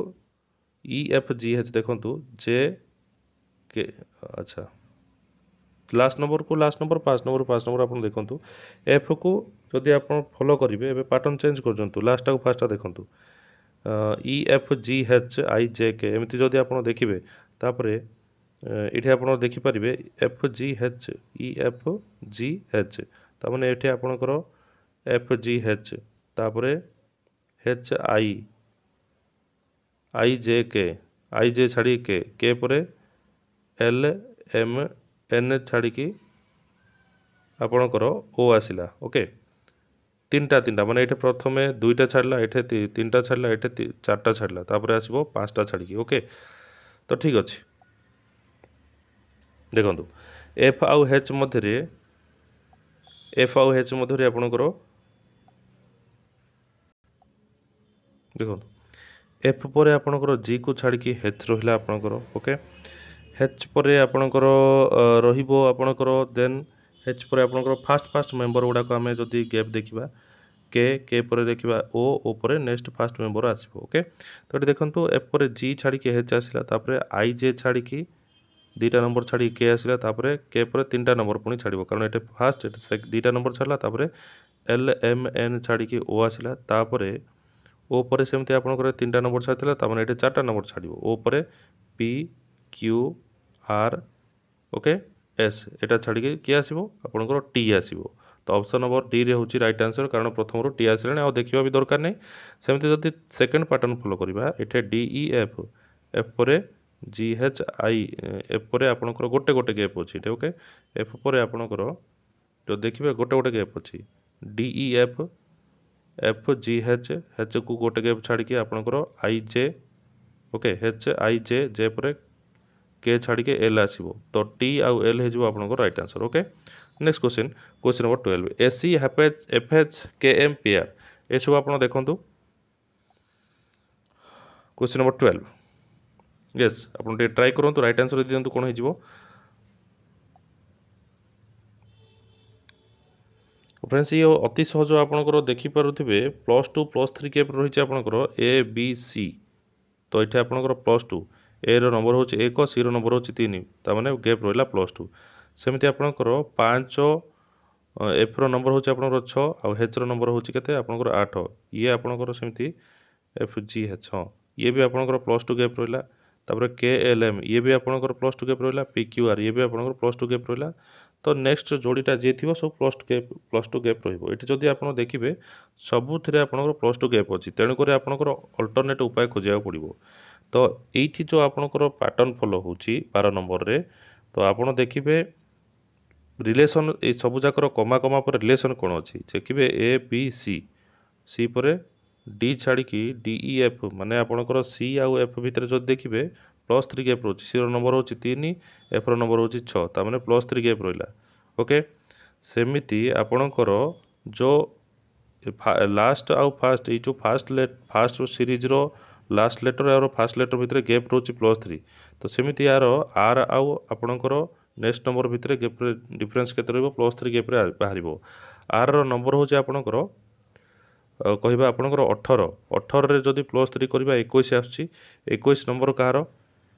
E F G H देखु जे के अच्छा लास्ट नंबर को लास्ट नंबर पाँच नंबर आप देखु एफ को जदि आप फॉलो करेंगे एवं पैटर्न चेंज कर लास्ट को फास्ट देखु ई एफ जी एच आई जे के एमती जदि आप देखिए तापर ये आप देखिपारे F G H E F G H ताने ये आपणकर एफ जी एच तापर एच आई जे छाड़ी के परे एल एम एन छाड़ी आपणकर ओ आसला ओके तीन टा माने ये प्रथम दुईटा छाड़ला ये तीन टा छाड़ला ये चार्टा छाड़ला तापर आसो पाँचटा छाड़ी ओके तो ठीक अच्छे देखो एफ आउ एच मध्य आपणकर देखो एफ पर आपणकर जी को छाड़ी एच रहा आपणकर ओके एच पर आपणकर रहिबो आपणकर देन एच पर आपणकर फास्ट मेंबर गुड़ाक आम जदि गैप देखा के पर देखा ओ पर नेक्स्ट फास्ट मेंबर आसो ओके तो ये देखो एफ पर जी छाड़ी एच आसला तापर आई जे छाड़ी दुईटा नंबर छाड़ी के आसला तापर के पर तीन टा नंबर पुणी छाड़ कारण ये फास्ट दुईटा नंबर छाड़ा तापर एल एम एन छाड़ी ओ आसला तापर ओ पर सेमती आपंकर तीन टा नंबर छाड़ी तार ये चार्टा नंबर छाड़ ओ पर P Q are okay S एटा छाड़ी किए आसो आपंकर टी आसो तो ऑप्शन नंबर डी रे होची राइट आंसर कारण प्रथम टी आसला आ देखा भी दरकार नहीं सेमती जदि सेकेंड पैटर्न फॉलो करवा ये डी ई एफ एफ पर जी एच आई एफ पर आपंकर गोटे गोटे गैप अच्छी ओके एफ पर आपंकर जो देखिए गोटे गोटे गैप अच्छी D E F F G H को गोटे गैप छाड़ी आपंकर आई जे ओके एच आई जे पर के छाड़ी एल आसो तो टी आउ एल हो आपंकर right answer okay next question number 12 AC F H के एम पेयर ये सब आप देखो क्वेश्चन नंबर 12 यस आप ट्राई करूँ राइट आंसर दिखाँ कौन हो फ्रेंड्स ये अति सहज आपंकर देखिपे +2 +3 गैप रही आपंकर ABC। तो ये आपंकर +2 ए नंबर हूँ 1 सी नंबर हूँ 3 ताने गैप रहा +2 सेमती आपंकर 5 एफ नंबर हूँ आपंकर 6 आउ एच नंबर हूँ के आपंकर 8 ये आपंकर सेमती FGH हाँ ये भी आपंकर +2 गैप रहा तापर KLM ये भी आपंकर +2 गैप रहा PQR ये भी आपंकर +2 गैप रहा तो नेक्स्ट जोड़ीटा जी थी सब +2 गैप रही आप देखिए सबुथ आपंकर +2 गैप अच्छी तेणुक आपंकर अल्टरनेट उपाय खोजा पड़ो। तो ये जो आपंकर पैटर्न फॉलो हो 12 नंबर रे तो आप देखिए रिलेसन ये सब जाकर कमा कमा पर रिलेसन कौन अच्छी देखिए ABC सी पर D छाड़ी DEF माने आपंकर C आउ F भितर जो देखिए +3 गैप रोचे सी नंबर हूँ 3 एफ नंबर हूँ 6 ताने +3 गैप रहा ओके। सेमिति आपणकर जो लास्ट आउ फास्ट ये जो फास्ट सीरीज रो लास्ट लेटर और फास्ट लेटर भितर गैप रोचे +3 तो सेमिति यार आर आउ आपणकर नेक्स्ट नंबर भितर गैप डिफरेंस केते रहबो +3 गैप रे बाहर आर रो नंबर हूँ आपणकर कहवा आपणकर 18 रे जदि +3 करवा 21 आसुची 21 नंबर कहार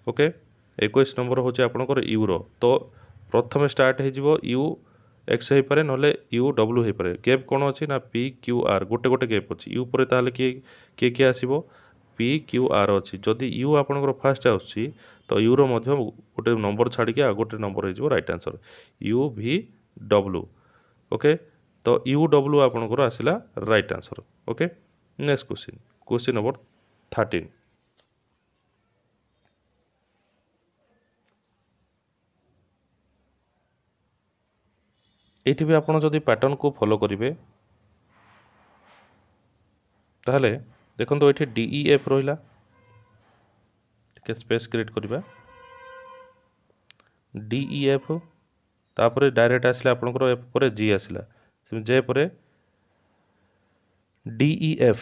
ओके 21 नंबर हूँ आपणकर यूरो तो प्रथम स्टार्ट हो UX हो पारे ना UW हो पारे गैप कौन अच्छी ना PQR गोटे गोटे गैप अच्छी यू पर ताले किए किए आसो PQR अच्छी जदि यू आपणकर फास्ट आसुची तो यूरो गोटे नंबर छाड़ी आ गोटे नंबर हो राइट आंसर UVW ओके। तो UW आपणकर आसला right answer okay. Next question number 13 ये भी आपड़ जदि पैटर्न को फॉलो करेंगे ताहले देखो ये DEF रहा स्पेस क्रिएट करवा DEF तापर डायरेक्ट आसला आपंकर एफ पर G आसला जे पर DEF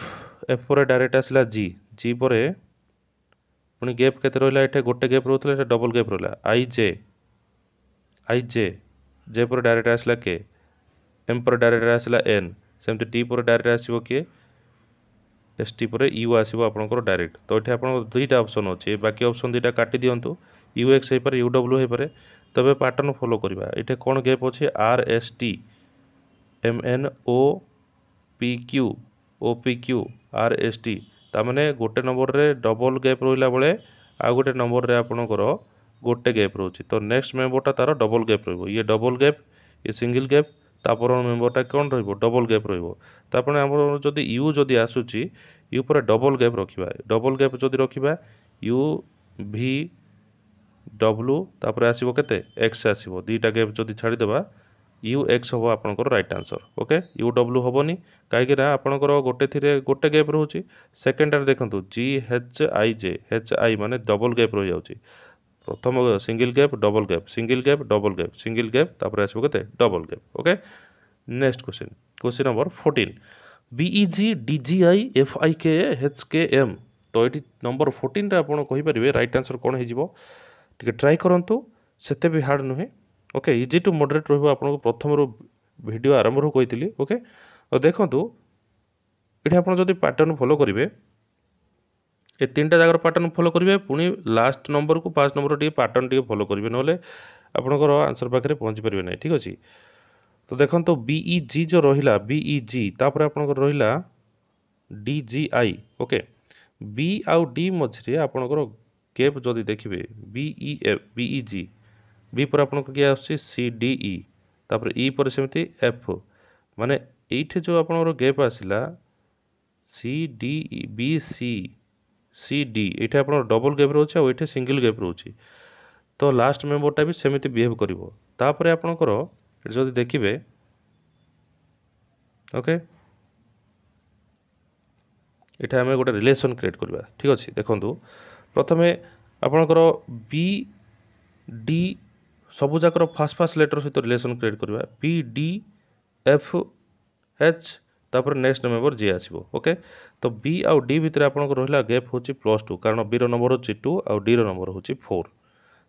एफ पर डायरेक्ट आसला G पर पुणी गैप केते रहा ये गोटे गैप रोला डबल गैप रहा I J पर डायरेक्ट आसला K M पर डायरेक्ट आसला N सेमती T पर डायरेक्ट आसो किए ST पर U आसो आपंकर डायरेक्ट तो ये आप दुईटा ऑप्शन अच्छे बाकी ऑप्शन दुईटा काटी दिंतु UX हो पारे UW हो पारे तबे पैटर्न फॉलो करवा ये कौन गैप अच्छे RST MNOPQ OPQ RST तामाने गोटे नंबर रे डबल गैप रहा बेले आ गोटे नंबर रे आपणकर गोटे गैप रोचे तो नेक्स्ट मेम्बरटा तार डबल गैप रही ये डबल गैप ये सिंगल गैप तापर मेम्बरटा कौन डबल गैप रही आम जदि यू जदि आसूची यू पर डबल गैप रखा डबल गैप जदि रखा UVW तापर आसो के एक्स आसो दुईटा गैप जदि छाड़ीदेवा UX हम आपंकर राइट आंसर ओके UW हेनी कहीं आपंकर गोटे थी गोटे गैप रोचे सेकेंड देखो GHI माने डबल गैप रही जाऊँगी प्रथम single gap double gap single gap double gap single gap तापर आसो के double gap okay. Next question number 14 BEG DGI FIK HKM तो ये नंबर 14 रे आपन कहिपारे राइट आंसर कौन हो ट्राई करंतु सेते भी हार्ड नुहे ओके इजी टू मॉडरेट रहिबो आपन प्रथम रो वीडियो आरंभ रो कहितली ओके। तो देखंतु ये आपन जदि पैटर्न फॉलो करिवे ये तीनटा जगह पैटर्न फॉलो करेंगे पुणी लास्ट नंबर को 5 number T pattern T follow करेंगे ना आपंकर आंसर पाखे पहुँची पारे ना ठीक अच्छे। तो देखो तो BEG जो रहा BEG तापर आपंकर रहा DGI ओके B आउ D मझे आपंकर गैप जदि देखिए BEG B पर आपन किए CDE तापर E पर सेमती F माने ये जो आपंकर गैप आसला CDE BC CD ये आप डबल गैप रोचे और ये सिंगल गैप रोचे तो लास्ट मेम्बरटा भी सेमती बिहेव कर आपणकर जदि देखिए ओके ये आम गोटे रिलेशन क्रिएट करवा ठीक अच्छे। देखो प्रथमे आपणकर BD सबूक फास्ट फास्ट लेटर सहित रिलेशन क्रिएट करवा BDFH तापर नेक्स्ट मेम्बर जी आसो ओके। तो B आउ D भितर आपन रहा गैप हूँ +2 कारण B नंबर हूँ 2 आउ D नंबर हूँ 4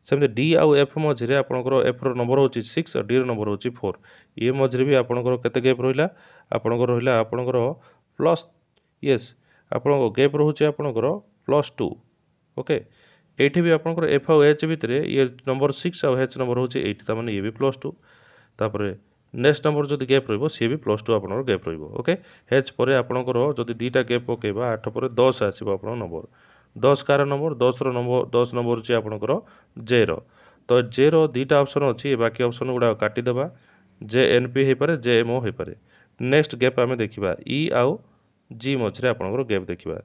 सेमती डी आउ एफ मझे आपंकर एफ्र नंबर हो 6 और डी नंबर हो 4 ये मझे भी आपंकर केते गैप रहा आपंकर रहा आपंकर प्लस येस आप गैप रोचे आपंकर +2 ओके ये भी आपंकर एफ आउ एच भितर ये नंबर 6 आउ एच नंबर हो 8 तार ये भी +2 तापर नेक्स्ट नंबर जब गैप सी भी +2 आप गैप रोके एच पर आपंकर जब दुईटा गैप पकेबा 8 पर 10 आसो आप number 10 car number 10 number 10 number अच्छे आपंकर जे तो जे दुईटा ऑप्शन अच्छी बाकी ऑप्शन गुड़ा काटिदेबा जे एन पी हो पारे जे एम ओ हो पारे नेक्स्ट गैप आम देखा ई आउ जी मझे आपंकर गैप देखा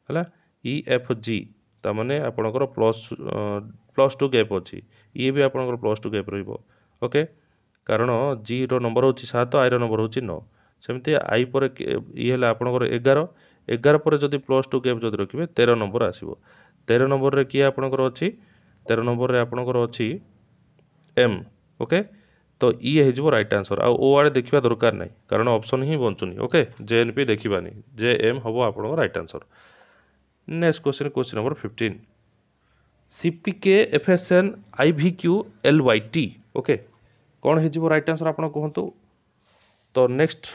है ई एफ जी ताने आपंकर +2 गैप अच्छी ये भी आपंकर +2 गैप रोके कारण जी नंबर हो 7 आई नंबर हो 9 सेमती आई पर ये आपंकर 11 पर जब +2 गैप जब रखिए 13 नंबर आसो 13 नंबर रे किए आपंकर अच्छी 13 नंबर रे आपंकर अच्छी एम ओके तो ई हो रईट आंसर आ ओ आड़े देखा दरकार नहीं कारण ऑप्शन ही बचुनी ओके जे एन पी देखानी जे एम हम आप right answer next question number 15 CPK FSN IVQ LYT okay कौन हो रईट आंसर आप कहतु तो नेक्स्ट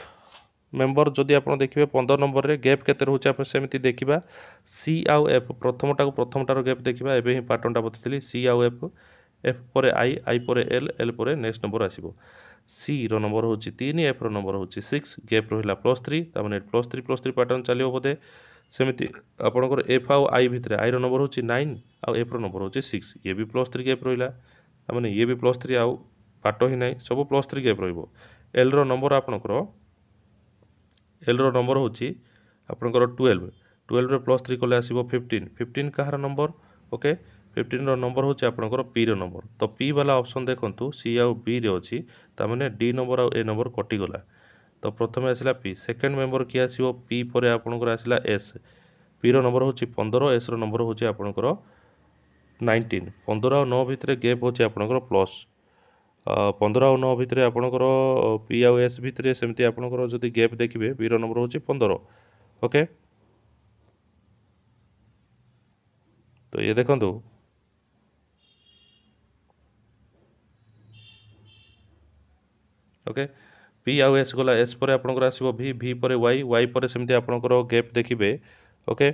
मेंबर जदि आप देखिए 15 नंबर रे गैप केते रोचे आप सेमती देखिबा सी आउ एफ प्रथमटार गैप देखिबा एबे ही पैटर्नटा बतैली सी आउ एफ एफ पर आई पर एल एल पर नेक्स्ट नंबर आसीबो सी रो नंबर हो 3 एफ रो नंबर हो 6 गैप रहिला +3 तामाने +3 पैटर्न चलियो बोधे सेमती आपनकर एफ आउ आई भितर आई रो नंबर हो 9 आउ एफ रो नंबर हो 6 ये भी +3 गैप रहिला तामाने ये भी +3 आउ पाट ही नहीं सब +3 गैप रहिबो एल रो नंबर आपनकर एल रो नंबर हो आपनकर 12 रे +3 कले आसीबो 15 कहार नंबर ओके 15 रो नंबर हो आपनकर पी रो नंबर तो पी वाला ऑप्शन देखंतु सी आउ बी रे अछि तामाने डी नंबर आउ ए नंबर कटि गला तो प्रथम आसला पी सेकेंड मेंबर किए आसीबो पी पर आपनकर आसला एस पी रो नंबर हो 15 एस रो नंबर हो आपनकर 19 15 और 9 भितर गैप हो आपनकर प्लस 15 और 9 भितर आपनकर पी आउ एस भितर सेमती आपनकर जदि गैप देखिए बी रो नंबर हो 15 ओके तो ये देखंतु ओके पी आउ एस गला एस पर आपनकर आसीबो भी भी पर वाई वाई पर सेमती आपनकर गैप देखिए ओके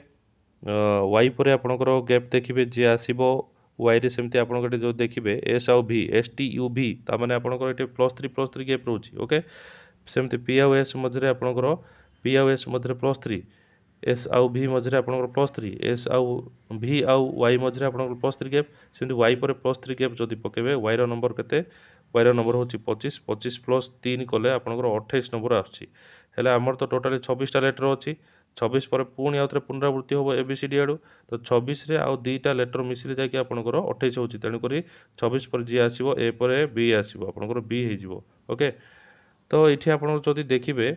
वाई पर आपनकर गैप देखिए जे आसीबो वाई रे सेमती आपनकर जो देखिए एस आउ भी एस टी यू भी तामाने आपनकर एटे +3 गैप रोची ओके सेमती पी आउ एस मझे आपनकर पी आउ एस मझे +3 एस आउ भी मझे आपनकर +3 एस आउ भी आउ वाई मझे आपनकर +3 गैप सेमती वाई पर +3 गैप जदि पकेबे वाई रो नंबर केते वाई रो नंबर हो 25 25 + 3 कले आपनकर 28 नंबर आछी हेले हमर तो टोटली 26 टा लेटर अछि 26 पर पुणी आउथरे पुनरावृत्ति हम एबीसीडी आड़ू तो 26 रे आउ दुईटा लेटर मिसिले जाकि आपनकर 28 होची तेणु करी 26 पर जी आसीबो ए पर बी आसीबो आपनकर बी हे जिवो ओके तो ये आपन जदि देखिए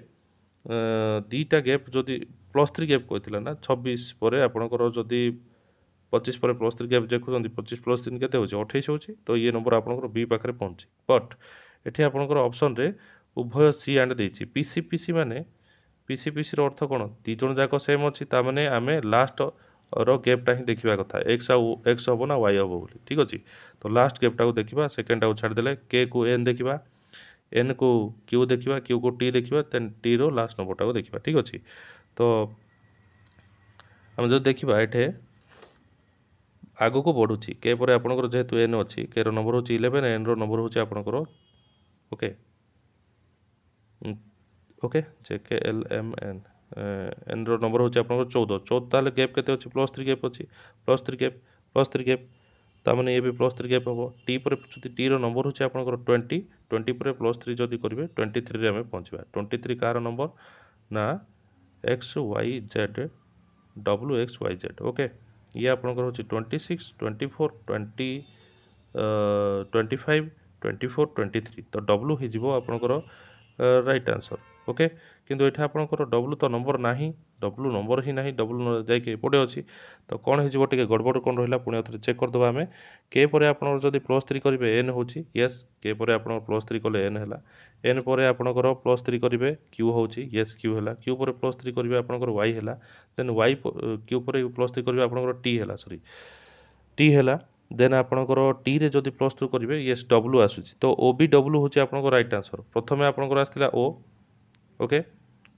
दुईटा गैप जदि +3 गैप कहला ना 26 पर आपनकर जदि 25 पर +3 गैप देखुं 25 + 3 केते होची 28 होची तो ये नंबर आपनकर बी पाखरे पहुंची बट एठी आपनकर ऑप्शन रे उभय सी एंड देछि पीसी माने पीसी रो अर्थ कोन दी जण जाक सेम अछि ता माने आमे लास्ट रो गैपटा ही देखिबा कथा एक्स हबो ना वाई हबो बोली ठीक अछि तो लास्ट गैपटा को देखिबा सेकंड टा को छाड़ देले के को एन देखिबा एन को क्यू देखिबा क्यू को टी देखिबा देन टी रो लास्ट नंबरटा को देखिबा ठीक अछि तो हम जो देखिबा एठे आगो को बढ़ुची के पर आपनकर जेहेतु एन अछि के रो नंबर होची 11 एन रो नंबर होची आपनकर okay okay J K L M N N row number होची आपनकर 14 ताले गैप केते अछि +3 गैप अछि +3 गैप तामाने ये भी +3 गैप हबो टी पर जदि टी रो नंबर होची आपनकर 20 पर +3 जदि करिवे 23 रे हमें पहुंचबा 23 कार नंबर ना X Y Z W X Y Z okay ये आपनकर होची 26 24 20 25 24 23 तो डब्ल्यू ही जिवो आपनकर राइट आंसर ओके किंतु एठा आपनकर डब्ल्यू तो नंबर नाही डब्ल्यू नंबर ही नाही डब्ल्यू जाके एपटे अछि तो कौन हो टिके गड़बड़ कौन रहा पुणी आउथरे चेक करदे आम के पर आपनकर जदि +3 करेंगे एन होची यस के पर आपनकर +3 कले एन है एन पर आपनकर +3 करेंगे क्यू होची यस क्यू है क्यू पर +3 करेंगे आपनकर वाई है देन वाई क्यू पर +3 करेंगे आपनकर टी है सॉरी टी है देन आपणकर टी रे जदि +2 करेंगे येस डब्ल्यू आसूँ तो ओ बी डब्ल्यू हूँ आपंकर राइट आंसर प्रथम आपंकर आसाला ओ ओके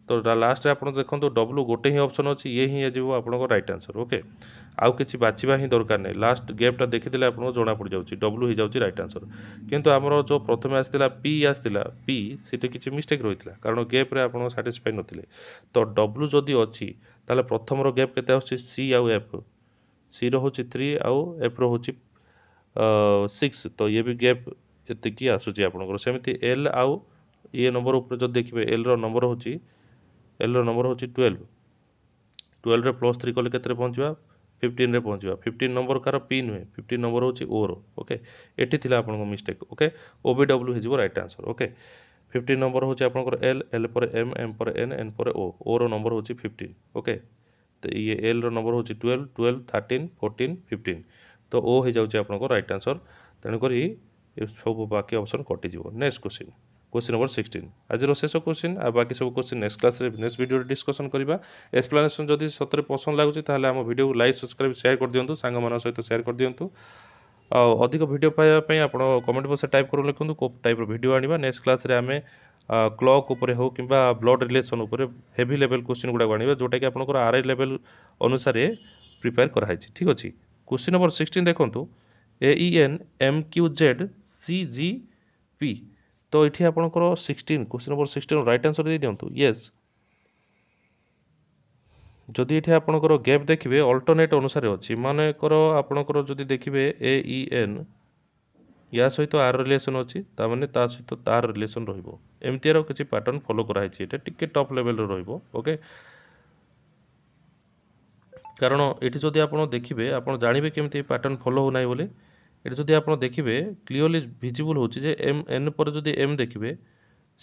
तो लास्ट आप देखो डब्ल्यू गोटे ही ऑप्शन अच्छी ये ही जी आपंकर राइट आंसर ओके आउ किसी बाछा ही दरकार नहीं लास्ट गैपटा देखीदे आपको जना पड़ जाऊँगी डब्ल्यू हो जाऊँगी राइट आंसर किंतु आमर जो प्रथम आसाला पी आसाला पी सीटे किसी मिस्टेक रही है कारण गैप्रे आप साटिस्फाई नथिले तो डब्ल्यू जदि अच्छी ताले प्रथम गैप केते आछी सी आउ एफ सी रो होची 3 आउ एफ रो होची 6 तो ये भी गैप एतिकी आसूची आपनकर सेमिति एल आउ ये नंबर ऊपर जो देखिए एल रो नंबर होची एल रो नंबर होची 12 12 रे +3 कले केते पहुँचवा 15 रे पहुँचवा 15 नंबर कार पी नुहे 15 नंबर होची ओ रो ओके एठी थिला आपनको mistake okay O B W हिजबो राइट आंसर ओके 15 नंबर होची आपनकर एल एल पर एम एम पर एन पर ओ रो नंबर होची 15 ओके तो ये एल रो नंबर होची 12 12 13 14 15 तो ओ हो जाउची आपनको राइट आंसर तेणु करी सब बाकी ऑप्शन कटि जीवो नेक्स्ट क्वेश्चन नंबर 16 आज शेष क्वेश्चन आ बाकी सब क्वेश्चन नेक्स्ट क्लास रे नेक्स्ट वीडियो डिस्कशन करबा एक्सप्लेनेशन जदि सतरे पसंद लागुची ताहले हम वीडियो लाइक सब्सक्राइब शेयर कर दियंतु सांग मन सहित शेयर कर दियंतु अधिक वीडियो पाइबा पई आपण कमेंट बॉक्स टाइप करू लिखंतु को टाइप रो वीडियो आनिबा नेक्स्ट क्लास रे हमें क्लॉक ऊपर हो किंबा ब्लड रिलेशन ऊपर हेवी लेवल क्वेश्चन गुडा आनिबा जोटा कि आपनकर आरआई लेवल अनुसार प्रिपेयर करा हैछि ठीक अछि क्वेश्चन नंबर 16 देखंतु एईएन एमक्यूजेड सीजीपी तो ये आपंकर 16 क्वेश्चन नंबर 16 राइट आंसर दे दिंतु येस जदि ये आपंकर गैप देखिए अल्टरनेट अनुसार अच्छी मानकर आपंकर जदि देखिए एईएन या सहित आर रिलेशन अच्छी ताने ता सहित तार रिलेशन रमती किसी पैटर्न फॉलो कराई टिके टप लेवल ओके कारण ये जदि आप देखिए आप जानवे केमी पैटर्न फॉलो होना बोली ये जदि आप देखिए क्लीयरली विजिबल होचे एम एन पर जदि एम देखिए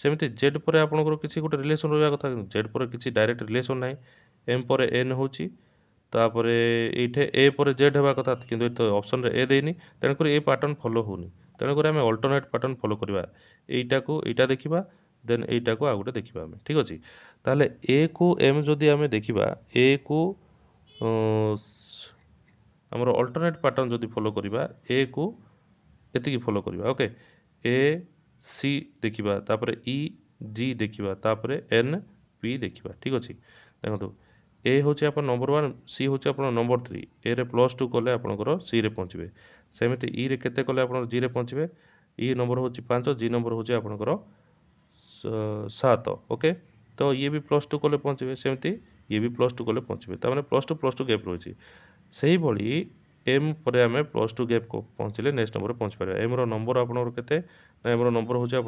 सेमती जेड पर आपंकर किसी गोटे रिलेशन रहा कथा जेड पर किसी डायरेक्ट रिलेशन ना एम पर एन होची तापर ये ए पर जेड होगा कथा कि तो ऑप्शन रे ए देनी तेणुक ये पैटर्न फॉलो होनी तेणुक आम अल्टरनेट पैटर्न फॉलो करवा यहीटा को यहाँ देखा देन यहीटा को आउ गोटे देखा आम ठीक अच्छे ताहले ए को एम जदि आम देखा ए को आमर अल्टरनेट पैटर्न जदि फॉलो करवा ए को एति फॉलो करवा ओके ए सी देखा तापर ई जी देखा तापर एन पी देखा ठीक अच्छे देखो ए हूँ आप नंबर 1 सी हूँ आप नंबर 3 ए रे +2 कले आपंकर सी रे पहुँचे सेमती ई रे केते कले आप जी रे पहुँचे ई नंबर हूँ 5 जी नंबर हूँ आपंकर 7 ओके तो ये भी +2 कले पहुँचे सेमती ये भी +2 कले पहुँचे तार +2 गैप रही से भाई एम पर आम +2 गैप को पहुँचले नेक्स्ट नंबर पहुँच पार एम रंबर आपंकर केते एम रंबर हूँ आप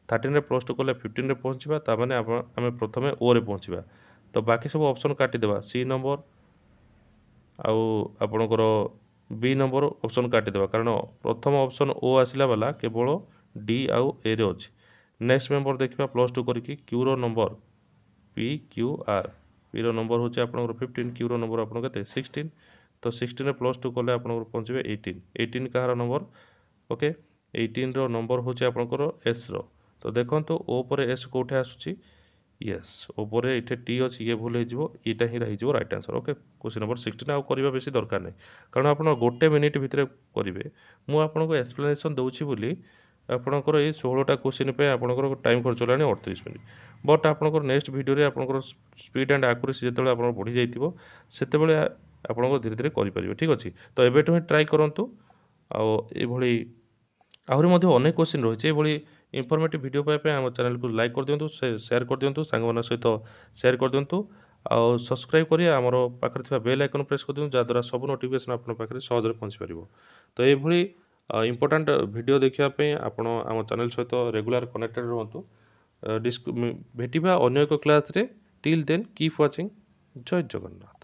13 रे +2 कले 15 रे पहुँचा ताने आम प्रथम ओ रे पहुँचा तो बाकी सब ऑप्शन काटिदेवा सी नंबर आउ आपणकर बी नंबर ऑप्शन काटिदेवा कारण प्रथम ऑप्शन ओ आसला वाला केवल डी आउ ए रे अच्छी नेक्स्ट मेंबर देखा +2 करके Q row number P Q R P row number हूँ आपंकर 15 क्यू रो नंबर आप 16 तो 16 रे +2 कले आप पहुँचे 18 कहार नंबर ओके 18 रो नंबर हूँ आपंकर एस रो तो देखो ओ पर एस कौटे आसूँ येस ओपर ये टी अच्छी ये भूल होटा ही रही right answer okay question number 16 आउ करवा बेसी दरकार नहीं कारण आप गोटे मिनिट भितर करेंगे मुझे एक्सप्लेनेशन दूसरी बोली आपंकर ये 16टा क्वेश्चन पे आपंकर टाइम खर्च होगा 38 मिनिट बट आपंकर नेक्स्ट वीडियो आपंकर स्पीड एंड आक्यूरेसी जो आप बढ़ी जाइए से आप धीरे धीरे करेंगे ठीक अच्छे तो एबेठू ही ट्राई करूँ आउरी अनेक क्वेश्चन रही है इनफॉर्मेटिव वीडियो पाइबा आम चैनल को लाइक कर दिंतु शेयर कर दिंतु सांग सहित शेयर कर दिंतु आउ सब्सक्राइब करी आमर पाखे बेल आइकन प्रेस कर दिंतु जहाँद्वारा सब नोटिफिकेशन आप पाखे सहज पहुँची पार तो ये इंपोर्टेंट वीडियो देखापी आप आम चैनल सहित रेगुलर कनेक्टेड रुहतु भेटा अन्य एक class till then keep watching जय जगन्नाथ।